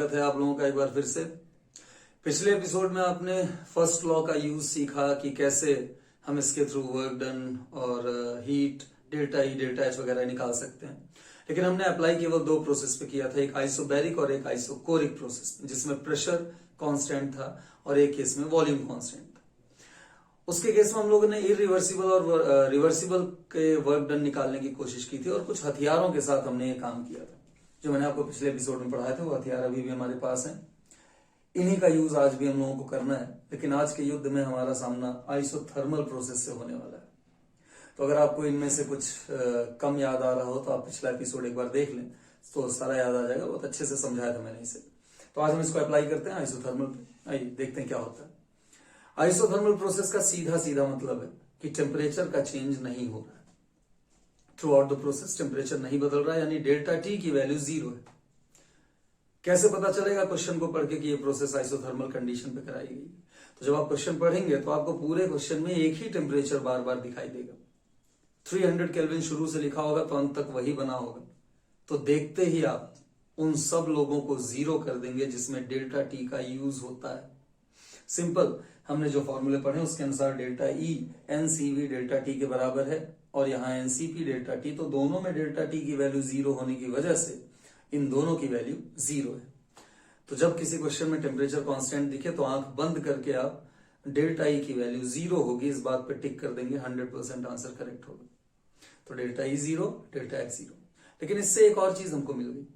स्वागत है आप लोगों का एक बार फिर से। पिछले एपिसोड में आपने फर्स्ट लॉ का यूज सीखा कि कैसे हम इसके थ्रू वर्क डन और heat, delta E, delta H वगैरह निकाल सकते हैं। लेकिन हमने अप्लाई केवल दो प्रोसेस पे किया था, एक आइसोबैरिक और एक आइसोकोरिक प्रोसेस, जिसमें प्रेशर कांस्टेंट था और एक केस में वॉल्यूम कांस्टेंट था। उसके केस में हम लोगों ने इरिवर्सिबल और रिवर्सिबल के वर्क डन निकालने की कोशिश की थी और कुछ हथियारों के साथ हमने ये काम किया था जो मैंने आपको पिछले एपिसोड में पढ़ाए थे। वो हथियार अभी भी हमारे पास हैं, इन्हीं का यूज आज भी हम लोगों को करना है। लेकिन आज के युद्ध में हमारा सामना आइसोथर्मल प्रोसेस से होने वाला है। तो अगर आपको इनमें से कुछ कम याद आ रहा हो तो आप पिछला एपिसोड एक बार देख लें तो सारा याद आ जाएगा। बहुत अच्छे से समझाया था मैंने इसे। तो आज हम इसको अप्लाई करते हैं आइसोथर्मल पे। आइए देखते हैं क्या होता है। आइसोथर्मल प्रोसेस का सीधा सीधा मतलब है कि टेम्परेचर का चेंज नहीं हो रहा है through out the process. Temperature नहीं बदल रहा है, यानी डेल्टा टी की वैल्यू 0 है। कैसे पता चलेगा क्वेश्चन को पढ़ के कि ये प्रोसेस आइसोथर्मल कंडीशन पे कराई गई? तो जब आप क्वेश्चन पढ़ेंगे तो आपको पूरे क्वेश्चन में एक ही टेम्परेचर बार बार दिखाई देगा। 300 केल्विन शुरू से लिखा होगा तो अंत तक वही बना होगा। तो देखते ही आप उन सब लोगों को 0 कर देंगे जिसमें डेल्टा टी का यूज होता है। सिंपल, हमने जो फॉर्मूले पढ़े उसके अनुसार delta E NCV delta T के बराबर है और यहाँ एनसीपी डेल्टा टी, तो दोनों में डेल्टा टी की वैल्यू 0 होने की वजह से इन दोनों की वैल्यू 0 है। तो जब किसी क्वेश्चन में टेम्परेचर कांस्टेंट दिखे तो आंख बंद करके आप डेल्टा ई की वैल्यू 0 होगी इस बात पे टिक कर देंगे, 100% आंसर करेक्ट होगा। तो डेल्टा ई 0, डेल्टा एक्स 0। लेकिन इससे एक और चीज हमको मिल गई।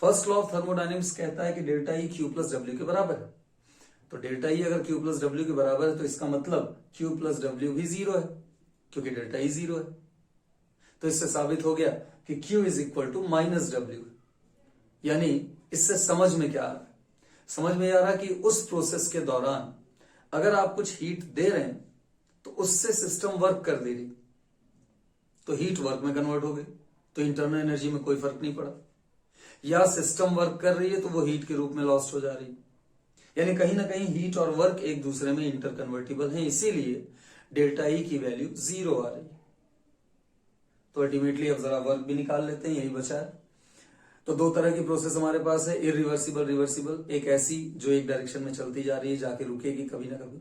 फर्स्ट लॉ ऑफ थर्मोडायनेमिक्स कहता है कि delta E Q plus W के बराबर है। तो डेल्टा ई अगर क्यू प्लस डब्ल्यू के बराबर है तो इसका मतलब क्यू प्लस डब्ल्यू भी 0 है, क्योंकि डेल्टा ई 0 है। तो इससे साबित हो गया कि Q is equal to minus W. यानी इससे समझ में क्या आ रहा है? समझ में आ रहा है कि उस प्रोसेस के दौरान अगर आप कुछ हीट दे रहे हैं तो उससे सिस्टम वर्क कर दे रही, तो हीट वर्क में कन्वर्ट हो गई, तो इंटरनल एनर्जी में कोई फर्क नहीं पड़ा। या सिस्टम वर्क कर रही है तो वो हीट के रूप में लॉस्ट हो जा रही है। यानी कहीं ना कहीं हीट और वर्क एक दूसरे में इंटर कन्वर्टिबल है, इसीलिए डेल्टा ई की वैल्यू 0 आ रही है। तो अल्टीमेटली अब जरा वर्क भी निकाल लेते हैं, यही बचा है। तो दो तरह की प्रोसेस हमारे पास है, इरिवर्सिबल, रिवर्सिबल। एक ऐसी जो एक डायरेक्शन में चलती जा रही है, जाके रुकेगी कभी ना कभी,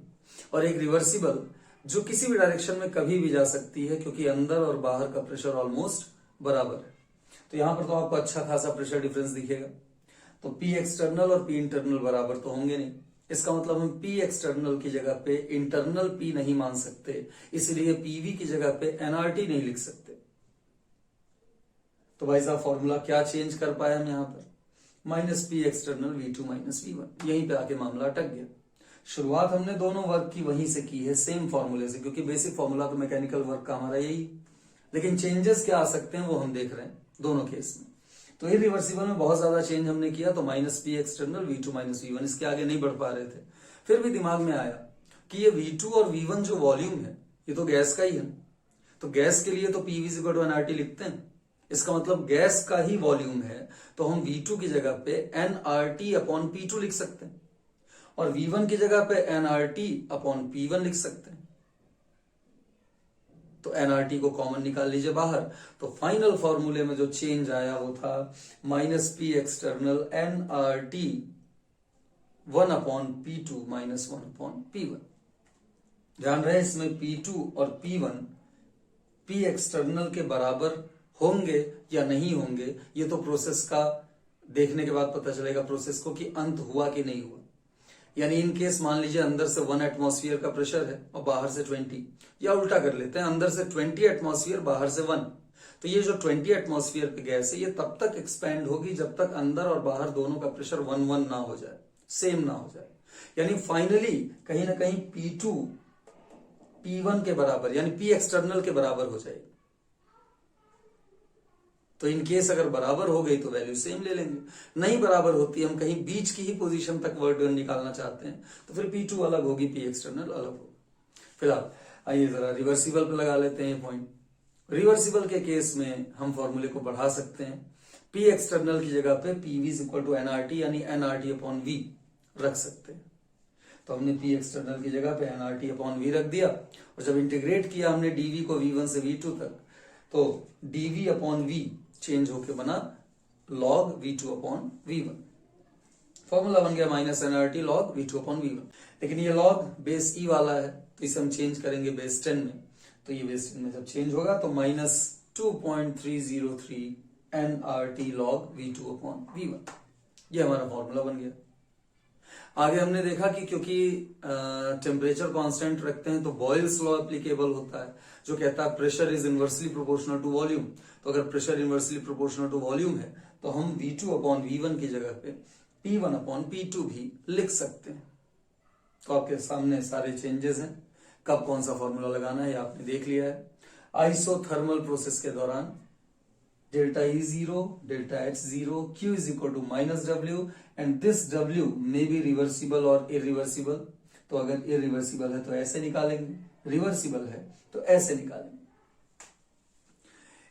और एक रिवर्सिबल जो किसी भी डायरेक्शन में कभी भी जा सकती है, क्योंकि अंदर और बाहर का प्रेशर ऑलमोस्ट बराबर है। तो यहां पर तो आपको अच्छा खासा प्रेशर डिफरेंस दिखेगा। तो P एक्सटर्नल और P इंटरनल बराबर तो होंगे नहीं। इसका मतलब हम P एक्सटर्नल की जगह पे इंटरनल P नहीं मान सकते, इसलिए PV की जगह पे nRT नहीं लिख सकते। तो भाई साहब फॉर्मूला क्या चेंज कर पाए हम यहाँ पर? Minus P external V2 minus V1। यहीं पे आके मामला अटक गया। शुरुआत हमने दोनों वर्क की वहीं से की है, सेम फॉर्मूले से, क्योंकि बेसिक फॉर्मूला तो मैकेनिकल वर्क का हमारा यही। लेकिन चेंजेस क्या आ सकते हैं वो हम देख रहे हैं दोनों केस में। तो इरिवर्सिबल में बहुत ज्यादा चेंज हमने किया, तो minus P external V2 minus V1, इसके आगे नहीं बढ़ पा रहे थे। फिर भी दिमाग में आया कि ये V2 और V1 जो वॉल्यूम है ये तो गैस का ही है। तो गैस के लिए तो PV इक्वल टू nRT लिखते हैं। इसका मतलब गैस का ही वॉल्यूम है, तो हम V2 की जगह पे nRT अपॉन P2 लिख सकते हैं और V1 की जगह पे nRT अपॉन P1 लिख सकते हैं। तो nRT को कॉमन निकाल लीजिए बाहर। तो फाइनल फॉर्मूले में जो चेंज आया वो था minus P external nRT 1 upon P2 minus 1 upon P1। ध्यान रहे इसमें P2 और P1 P एक्सटर्नल के बराबर होंगे या नहीं होंगे, ये तो प्रोसेस का देखने के बाद पता चलेगा प्रोसेस को कि अंत हुआ कि नहीं हुआ। यानी इन केस मान लीजिए अंदर से 1 एटमॉस्फेयर का प्रेशर है और बाहर से 20, या उल्टा कर लेते हैं, अंदर से 20 एटमॉस्फेयर, बाहर से 1। तो ये जो 20 एटमॉस्फेयर पे गैस है ये तब तक एक्सपैंड होगी जब तक अंदर और बाहर दोनों का प्रेशर 1-1 ना हो जाए, सेम ना हो जाए। यानी फाइनली कहीं ना कहीं P2 P1 के बराबर यानी P एक्सटर्नल के बराबर हो जाएगी। तो इन केस अगर बराबर हो गई तो वैल्यू सेम ले लेंगे, नहीं बराबर होती, हम कहीं बीच की ही पोजीशन तक वर्क डन निकालना चाहते हैं, तो फिर P2 अलग होगी, P एक्सटर्नल अलग होगी। फिलहाल आइए जरा रिवर्सिबल पे लगा लेते हैं पॉइंट। रिवर्सिबल के केस में हम फॉर्मूले को बढ़ा सकते हैं। P एक्सटर्नल की जगह पे PV is equal to nRT यानी nRT अपॉन V रख सकते हैं। तो हमने P एक्सटर्नल की जगह पे nRT अपॉन V रख दिया और जब इंटीग्रेट किया हमने dV को V1 से V2 तक, तो dV अपॉन V चेंज होके बना log V2 upon V1। Formula बन गया minus nRT log V2 upon V1। लेकिन ये log बेस E वाला है तो इसे हम चेंज करेंगे बेस 10 में, तो ये बेस 10 में जब चेंज होगा तो minus 2.303 nRT log V2 upon V1, ये हमारा फॉर्मूला बन गया। आगे हमने देखा कि क्योंकि टेम्परेचर कांस्टेंट रखते हैं तो बॉयल्स लॉ एप्लीकेबल होता है जो कहता है pressure is inversely proportional to volume. तो अगर pressure inversely proportional to volume है तो हम V2 अपॉन V1 की जगह पे P1 अपॉन P2 भी लिख सकते हैं। तो आपके सामने सारे चेंजेस हैं, कब कौन सा फॉर्मूला लगाना है ये आपने देख लिया है। आइसोथर्मल प्रोसेस के दौरान delta E 0, delta H 0, Q is equal to minus W and this W may be reversible और irreversible। तो अगर irreversible है तो ऐसे निकालेंगे, रिवर्सिबल है तो ऐसे निकालेंगे।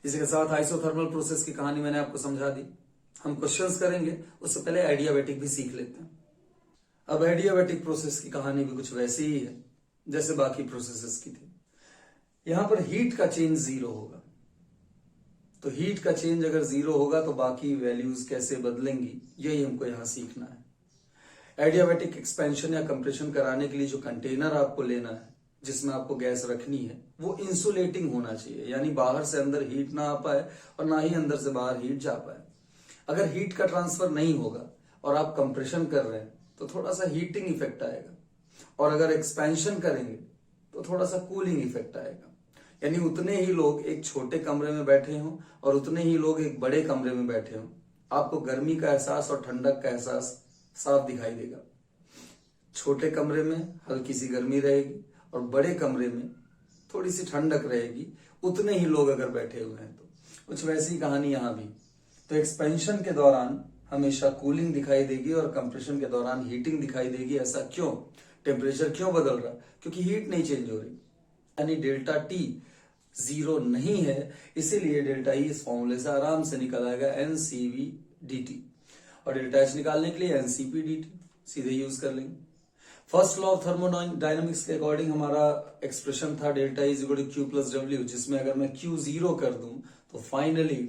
इसी के साथ आइसोथर्मल प्रोसेस की कहानी मैंने आपको समझा दी। हम क्वेश्चंस करेंगे, उससे पहले एडियाबैटिक भी सीख लेते हैं। अब एडियाबैटिक प्रोसेस की कहानी भी कुछ वैसी ही है जैसे बाकी प्रोसेसेस की थी। यहां पर हीट का चेंज 0 होगा, तो हीट का चेंज अगर 0 होगा तो बाकी वैल्यूज कैसे बदलेंगी, यही हमको यहां सीखना है। एडियाबैटिक एक्सपेंशन या कंप्रेशन कराने के लिए जो कंटेनर आपको लेना है जिसमें आपको गैस रखनी है वो इंसुलेटिंग होना चाहिए, यानी बाहर से अंदर हीट ना आ पाए और ना ही अंदर से बाहर हीट जा पाए। अगर हीट का ट्रांसफर नहीं होगा और आप कंप्रेशन कर रहे हैं तो थोड़ा सा हीटिंग इफेक्ट आएगा, और अगर एक्सपेंशन करेंगे तो थोड़ा सा कूलिंग इफेक्ट आएगा। यानी उतने ही लोग एक छोटे कमरे में बैठे हों और उतने ही लोग एक बड़े कमरे में बैठे हों, आपको गर्मी का एहसास और ठंडक का एहसास साफ दिखाई देगा। छोटे कमरे में हल्की सी गर्मी रहेगी और बड़े कमरे में थोड़ी सी ठंडक रहेगी, उतने ही लोग अगर बैठे हुए हैं तो। कुछ वैसी कहानी यहां भी। तो एक्सपेंशन के दौरान हमेशा कूलिंग दिखाई देगी और कंप्रेशन के दौरान हीटिंग दिखाई देगी। ऐसा क्यों? टेम्परेचर क्यों बदल रहा? क्योंकि हीट नहीं चेंज हो रही, यानी डेल्टा T 0 नहीं है, इसीलिए डेल्टा E इस फॉर्मूले से आराम से निकल आएगा NCV dt, और डेल्टा H निकालने के लिए NCP dt सीधे यूज कर लेंगे। फर्स्ट लॉ ऑफ थर्मोडायनामिक्स के अकॉर्डिंग हमारा एक्सप्रेशन था delta E equal to Q plus W, जिसमें अगर मैं Q 0 कर दूं तो फाइनली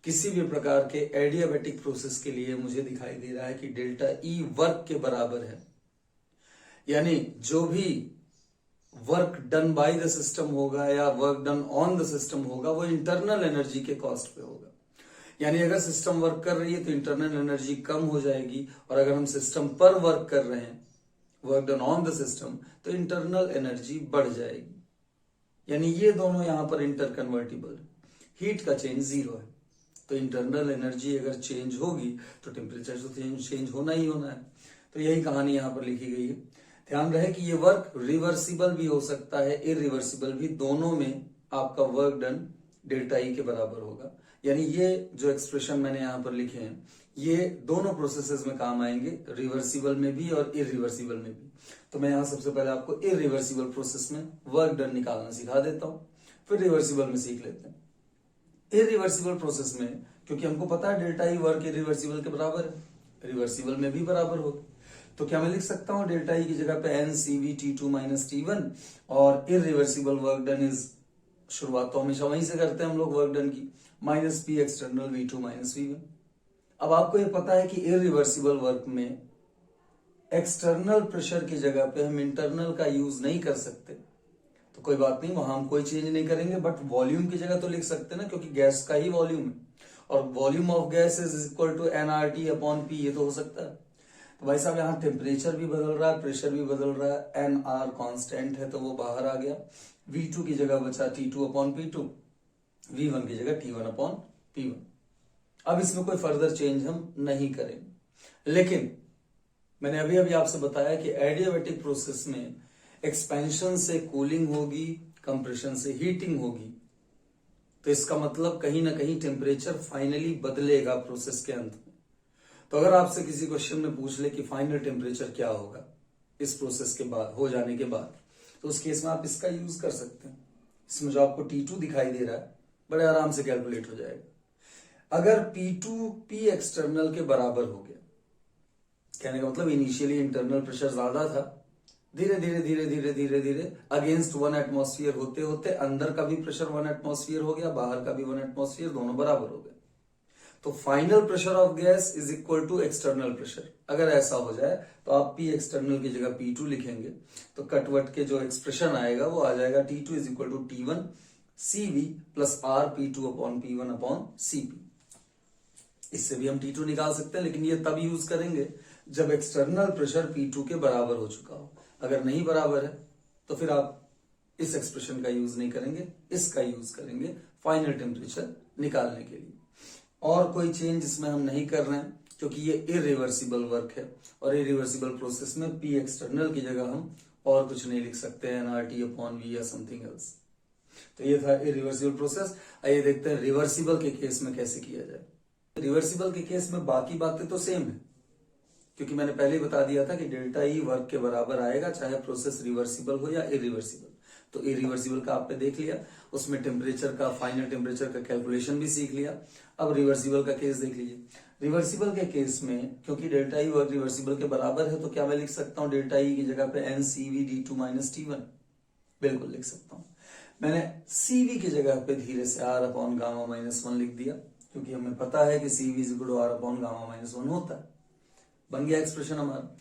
किसी भी प्रकार के एडियाबैटिक प्रोसेस के लिए मुझे दिखाई दे रहा है कि डेल्टा E वर्क के बराबर है। यानी जो भी work done by the system होगा या work done on the system होगा वो इंटरनल एनर्जी के कॉस्ट पे होगा। यानी अगर सिस्टम वर्क कर रही है तो इंटरनल एनर्जी कम हो जाएगी, और अगर हम सिस्टम पर वर्क कर रहे हैं, work done on the system, तो इंटरनल एनर्जी बढ़ जाएगी। यानी ये दोनों यहां पर इंटरकन्वर्टिबल है। हीट का चेंज 0 है, तो इंटरनल एनर्जी अगर चेंज होगी तो टेम्परेचर तो चेंज होना ही होना है। तो यही कहानी यहां पर लिखी गई है। ध्यान रहे कि ये वर्क रिवर्सिबल भी हो सकता है, इरिवर्सिबल भी, दोनों में आपका वर्क डन डेल्टा E के बराबर होगा। यानी ये जो एक्सप्रेशन मैंने यहां पर लिखे हैं ये दोनों प्रोसेसेस में काम आएंगे, रिवर्सिबल में भी और इरिवर्सिबल में भी। तो मैं यहां सबसे पहले आपको इरिवर्सिबल प्रोसेस में वर्क डन निकालना सिखा देता हूं, फिर रिवर्सिबल में सीख लेते हैं। इरिवर्सिबल प्रोसेस में क्योंकि हमको पता है डेल्टा E वर्क इरिवर्सिबल के बराबर है, रिवर्सिबल में भी बराबर होगा, तो क्या मैं लिख सकता हूं डेल्टा E की जगह पे NCV T2 माइनस T1, और इरिवर्सिबल वर्क डन इज, शुरुआत तो हमेशा वहीं से करते हैं हम लोग वर्क डन की, minus P external V2 minus V1। अब आपको ये पता है कि इरिवर्सिबल वर्क में एक्सटर्नल प्रेशर की जगह पे हम इंटरनल का यूज नहीं कर सकते, तो कोई बात नहीं, वहां हम कोई चेंज नहीं करेंगे, बट वॉल्यूम की जगह तो लिख सकते हैं ना, क्योंकि गैस का ही वॉल्यूम है, और volume of gas is equal to nRT upon P, ये तो हो सकता है। तो भाई साहब यहाँ टेम्परेचर भी बदल रहा है, प्रेशर भी बदल रहा है, NR कांस्टेंट है तो वो बाहर आ गया, V2 की जगह बचा T2 अपॉन P2, V1 की जगह T1 अपॉन P1। अब इसमें कोई फर्दर चेंज हम नहीं करेंगे, लेकिन मैंने अभी अभी आपसे बताया कि एडियाबैटिक प्रोसेस में एक्सपेंशन से कूलिंग होगी, कंप्रेशन से हीटिंग होगी, तो इसका मतलब कहीं ना कहीं टेम्परेचर फाइनली बदलेगा प्रोसेस के अंत में। तो अगर आपसे किसी क्वेश्चन में पूछ ले कि फाइनल टेम्परेचर क्या होगा इस प्रोसेस के बाद, हो जाने के बाद, तो उस केस में आप इसका यूज कर सकते हैं। इसमें जो आपको T2 दिखाई दे रहा है बड़े आराम से कैलकुलेट हो जाएगा। अगर P2 P एक्सटर्नल के बराबर हो गया, कहने का मतलब इनिशियली इंटरनल प्रेशर ज्यादा था, धीरे धीरे धीरे धीरे धीरे धीरे अगेंस्ट 1 एटमॉस्फेयर होते होते अंदर का भी प्रेशर 1 एटमॉस्फेयर हो गया, बाहर का भी 1 एटमॉस्फेयर, दोनों बराबर हो गए। तो final pressure of gas is equal to external pressure. अगर ऐसा हो जाए तो आप P एक्सटर्नल की जगह P2 लिखेंगे, तो कटवट के जो एक्सप्रेशन आएगा वो आ जाएगा T2 is equal to T1 CV plus R P2 upon P1 upon CP। इससे भी हम T2 निकाल सकते हैं, लेकिन ये तब यूज करेंगे जब एक्सटर्नल प्रेशर P2 के बराबर हो चुका हो। अगर नहीं बराबर है तो फिर आप इस एक्सप्रेशन का यूज नहीं करेंगे, इसका यूज करेंगे फाइनल टेम्परेचर निकालने के लिए। और कोई चेंज इसमें हम नहीं कर रहे हैं क्योंकि ये इरिवर्सिबल वर्क है, और इरिवर्सिबल प्रोसेस में P एक्सटर्नल की जगह हम और कुछ नहीं लिख सकते हैं, nRT अपॉन V या समथिंग एल्स। तो ये था इरिवर्सिबल प्रोसेस। आइए देखते हैं रिवर्सिबल के केस में कैसे किया जाए। रिवर्सिबल के केस में बाकी बातें तो सेम है, क्योंकि मैंने पहले ही बता दिया था कि डेल्टा ई वर्क के बराबर आएगा चाहे प्रोसेस रिवर्सिबल हो या इरिवर्सिबल। तो इरिवर्सिबल का आपने देख लिया, उसमें टेम्परेचर का, फाइनल टेम्परेचर का कैलकुलेशन भी सीख लिया। अब रिवर्सिबल का केस देख लीजिए। रिवर्सिबल के केस में क्योंकि डेल्टा ई वर्क रिवर्सिबल के बराबर है, तो क्या मैं लिख सकता हूँ डेल्टा ई की जगह पे NCV/D2 माइनस T1? बिल्कुल लिख सकता हूँ। मैंने CV की जगह पे धीरे से R अपॉन गामा माइनस 1 लिख दिया, क्योंकि हमें पता है कि CV is equal to R upon gamma minus 1 होता है। बन गया एक्सप्रेशन हमारा।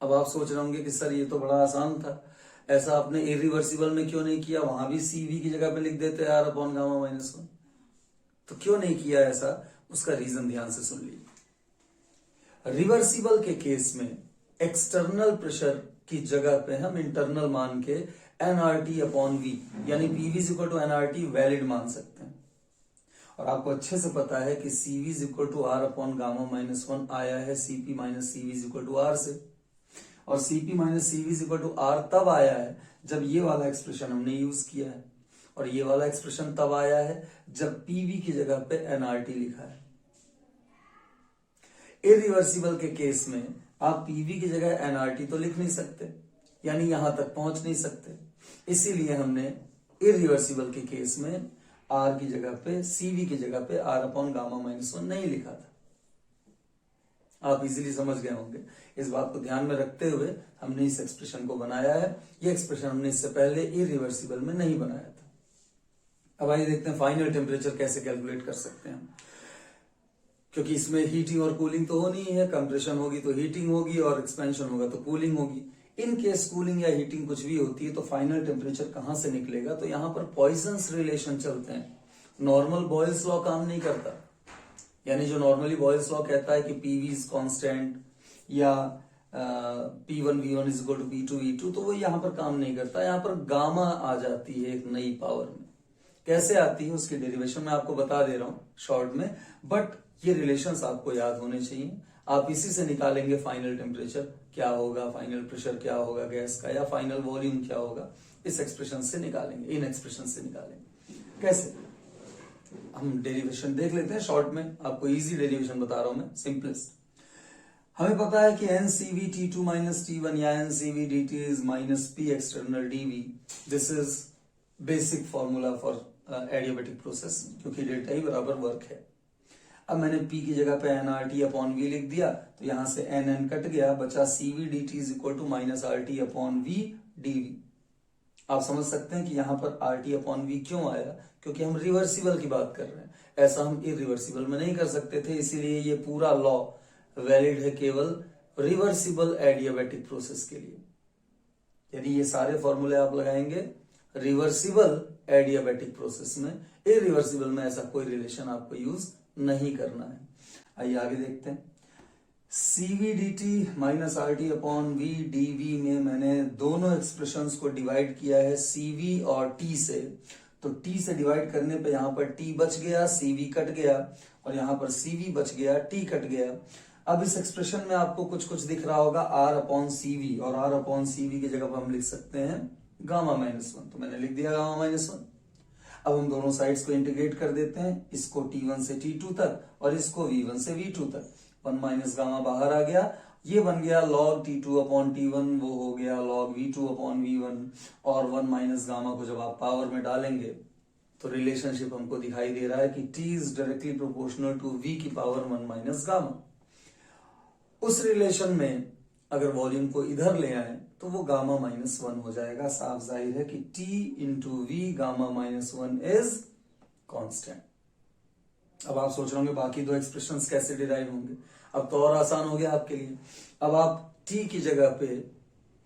अब आप सोच रहे होंगे कि सर ये तो बड़ा आसान था, ऐसा आपने इरिवर्सिबल में क्यों नहीं किया? वहां भी CV की जगह पे लिख देते R अपॉन गामा माइनस 1। तो क्यों नहीं किया ऐसा, उसका रीजन ध्यान से सुन लीजिए। रिवर्सिबल के केस में एक्सटर्नल प्रेशर की जगह पे हम इंटरनल मान के nRT अपॉन V यानी PV is equal to nRT valid मान सकते हैं। और आपको अच्छे से पता है कि CV is equal to R upon gamma minus 1 आया है CP minus CV is equal to R से, और CP minus CV is equal to R तब आया है जब ये वाला एक्सप्रेशन हमने यूज किया है, और ये वाला एक्सप्रेशन तब आया है जब PV की जगह पे nRT लिखा है। इरिवर्सिबल के केस में आप PV की जगह nRT तो लिख नहीं सकते, यानी यहां तक पहुंच नहीं सकते, इसीलिए हमने इरिवर्सिबल के केस में R की जगह पे, CV की जगह पे R अपॉन गामा माइनस 1 नहीं लिखा था। आप इजीली समझ गए होंगे। इस बात को ध्यान में रखते हुए हमने इस एक्सप्रेशन को बनाया है। ये एक्सप्रेशन हमने इससे पहले इरिवर्सिबल में नहीं बनाया था। अब आइए देखते हैं फाइनल टेम्परेचर कैसे कैलकुलेट कर सकते हैं, क्योंकि इसमें हीटिंग और कूलिंग तो होनी ही है। कंप्रेशन होगी तो हीटिंग होगी, और एक्सपेंशन होगा तो कूलिंग होगी। इन केस कूलिंग या हीटिंग कुछ भी होती है तो फाइनल टेम्परेचर कहां से निकलेगा? तो यहां पर पॉइजन्स रिलेशन चलते हैं। नॉर्मल बॉयल्स लॉ काम नहीं करता, यानी जो नॉर्मली बॉयल्स लॉ कहता है कि PV इज कांस्टेंट या P1 V1 is equal to P2 V2, तो वो यहां पर काम नहीं करता। यहां पर गामा आ जाती है एक नई पावर में। कैसे आती है उसकी डेरिवेशन मैं आपको बता दे रहा हूं शॉर्ट में, बट ये रिलेशंस आपको याद होने चाहिए। आप इसी से निकालेंगे फाइनल टेम्परेचर क्या होगा, फाइनल प्रेशर क्या होगा गैस का, या फाइनल वॉल्यूम क्या होगा। इस एक्सप्रेशन से निकालेंगे, इन एक्सप्रेशन से निकालेंगे। कैसे? हम डेरिवेशन देख लेते हैं शॉर्ट में, आपको इजी डेरिवेशन बता रहा हूं मैं, सिंपलेस्ट। हमें पता है कि NCV T2 माइनस T1 या NCV DT is minus P external DV। This is basic formula for adiabatic process, क्योंकि डेल्टा ई बराबर वर्क है। अब मैंने P की जगह पे nRT अपॉन V लिख दिया, तो यहां से NN कट गया, बचा CV DT is equal to minus RT upon V DV। आप समझ सकते हैं कि यहां पर RT अपॉन V क्यों आया, क्योंकि हम रिवर्सिबल की बात कर रहे हैं। ऐसा हम इरिवर्सिबल में नहीं कर सकते थे, इसीलिए ये पूरा लॉ वैलिड है केवल रिवर्सिबल एडियाबैटिक प्रोसेस के लिए। यानी ये सारे फॉर्मूले आप लगाएंगे रिवर्सिबल एडियाबैटिक प्रोसेस में। इरिवर्सिबल में ऐसा कोई रिलेशन आपको यूज नहीं करना है। आइए आगे देखते हैं। CVDT minus RT upon V DV में मैंने दोनों एक्सप्रेशंस को डिवाइड किया है CV और T से। तो T से डिवाइड करने पे यहां पर T बच गया, CV कट गया, और यहां पर CV बच गया, T कट गया। अब इस एक्सप्रेशन में आपको कुछ कुछ दिख रहा होगा R अपॉन CV, और R अपॉन CV की जगह पर हम लिख सकते हैं गामा माइनस 1। तो मैंने लिख दिया गामा माइनस 1। अब हम दोनों साइड्स को इंटीग्रेट कर देते हैं, इसको T1 से T2 तक और इसको V1 से V2 तक। 1 माइनस गामा बाहर आ गया, ये बन गया log T2 अपॉन T1, वो हो गया log V2 अपॉन V1। और 1 माइनस गामा को जब आप पावर में डालेंगे तो रिलेशनशिप हमको दिखाई दे रहा है कि T is directly proportional to V की पावर 1 माइनस गामा। उस रिलेशन में अगर वॉल्यूम को इधर ले आए तो वो गामा माइनस 1 हो जाएगा। साफ जाहिर है कि T into V gamma minus 1 is constant. अब आप सोच रहे होंगे बाकी दो एक्सप्रेशंस कैसे डिराइव होंगे। अब तो और आसान हो गया आपके लिए। अब आप t की जगह पे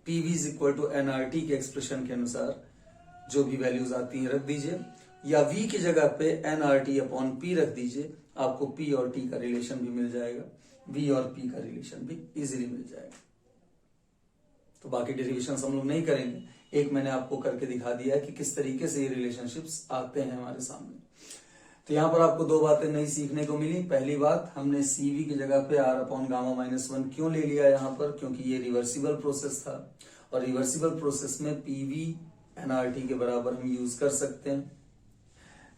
PV is equal to NRT के एक्सप्रेशन के अनुसार जो भी वैल्यूज आती हैं रख दीजिए, या V की जगह पे NRT अपॉन P रख दीजिए। आपको P और T का रिलेशन भी मिल जाएगा, V और P का रिलेशन भी इजीली मिल जाएगा। तो बाकी डेरिवेशंस हम लोग नहीं करेंगे, एक मैंने आपको करके दिखा दिया है कि किस तरीके से ये रिलेशनशिप्स आते हैं हमारे सामने। तो यहाँ पर आपको दो बातें नई सीखने को मिली। पहली बात, हमने CV की जगह पे R अपॉन गामा माइनस 1 क्यों ले लिया यहाँ पर, क्योंकि ये रिवर्सिबल प्रोसेस था, और रिवर्सिबल प्रोसेस में PV NRT के बराबर हम यूज कर सकते हैं।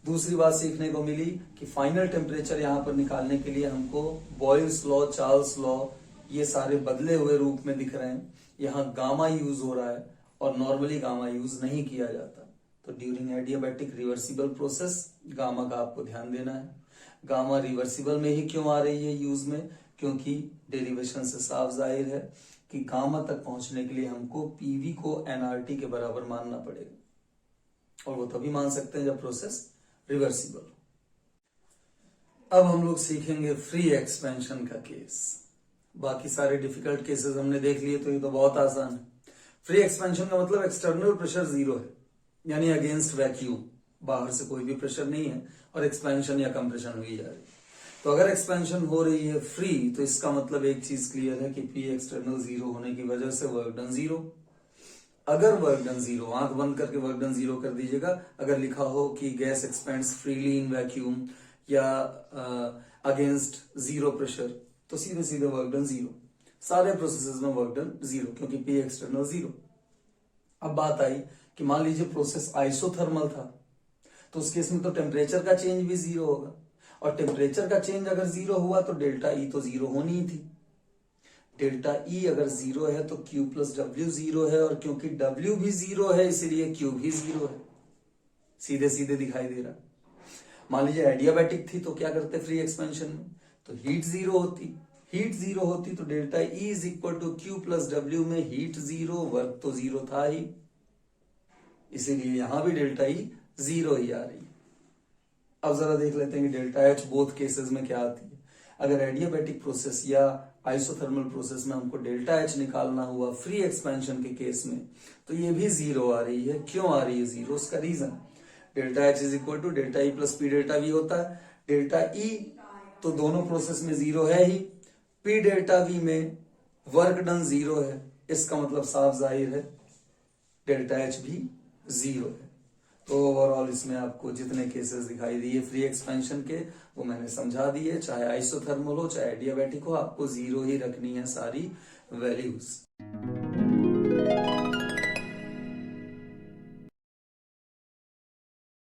दूसरी बात सीखने को मिली कि फाइनल टेम्परेचर यहाँ पर निकालने के लिए हमको बॉयल्स लॉ, चार्ल्स लॉ, ये सारे बदले हुए रूप में दिख रहे हैं। यहाँ गामा यूज हो रहा है और नॉर्मली गामा यूज नहीं किया जाता। तो during adiabatic reversible process gamma का आपको ध्यान देना है। गामा रिवर्सिबल में ही क्यों आ रही है यूज में, क्योंकि डेरिवेशन से साफ जाहिर है कि गामा तक पहुंचने के लिए हमको PV को NRT के बराबर मानना पड़ेगा, और वो तभी मान सकते हैं जब प्रोसेस रिवर्सिबल। अब हम लोग सीखेंगे फ्री एक्सपेंशन का केस। बाकी सारे डिफिकल्ट केसेस हमने देख लिए, तो ये तो बहुत आसान है। फ्री एक्सपेंशन का मतलब एक्सटर्नल प्रेशर जीरो है, यानी अगेंस्ट वैक्यूम, बाहर से कोई भी प्रेशर नहीं है और एक्सपेंशन या कंप्रेशन हुई जा रही है। तो अगर एक्सपेंशन हो रही है फ्री, तो इसका मतलब एक चीज क्लियर है कि P एक्सटर्नल जीरो होने की वजह से वर्क डन जीरो। अगर वर्क डन जीरो, आंख बंद करके वर्क डन जीरो कर दीजिएगा, अगर लिखा हो कि gas expends freely in vacuum या अगेंस्ट जीरो प्रेशर, तो सीधे सीधे वर्क डन जीरो। सारे प्रोसेसेस में वर्क डन जीरो, क्योंकि P एक्सटर्नल जीरो। अब बात आई कि मान लीजिए प्रोसेस आइसोथर्मल था, तो उस केस में तो टेम्परेचर का चेंज भी जीरो होगा, और टेम्परेचर का चेंज अगर जीरो हुआ तो डेल्टा E तो जीरो होनी ही थी। डेल्टा E अगर जीरो है तो Q प्लस W जीरो है, और क्योंकि W भी जीरो है इसीलिए Q भी जीरो है। सीधे सीधे दिखाई दे रहा। मान लीजिए एडियाबैटिक थी तो क्या करते फ्री एक्सपेंशन में, तो हीट जीरो होती। हीट जीरो होती तो delta E is equal to Q plus W में हीट जीरो, वर्क तो जीरो था ही, इसीलिए यहां भी डेल्टा E जीरो ही आ रही है। अब जरा देख लेते हैं कि डेल्टा H बोथ केसेस में क्या आती है। अगर एडियाबैटिक प्रोसेस या आइसोथर्मल प्रोसेस में हमको डेल्टा H निकालना हुआ फ्री एक्सपेंशन के केस में, तो ये भी जीरो आ रही है। क्यों आ रही है जीरो, उसका reason, delta H is equal to delta E plus P delta V होता है। डेल्टा E तो दोनों प्रोसेस में जीरो है ही, P डेल्टा V में वर्क डन जीरो है, इसका मतलब साफ जाहिर है डेल्टा H भी जीरो है। तो ओवरऑल इसमें आपको जितने केसेस दिखाई दिए फ्री एक्सपेंशन के, वो मैंने समझा दिए। चाहे आइसोथर्मल हो चाहे एडियाबैटिक हो, आपको जीरो ही रखनी है सारी वैल्यूज।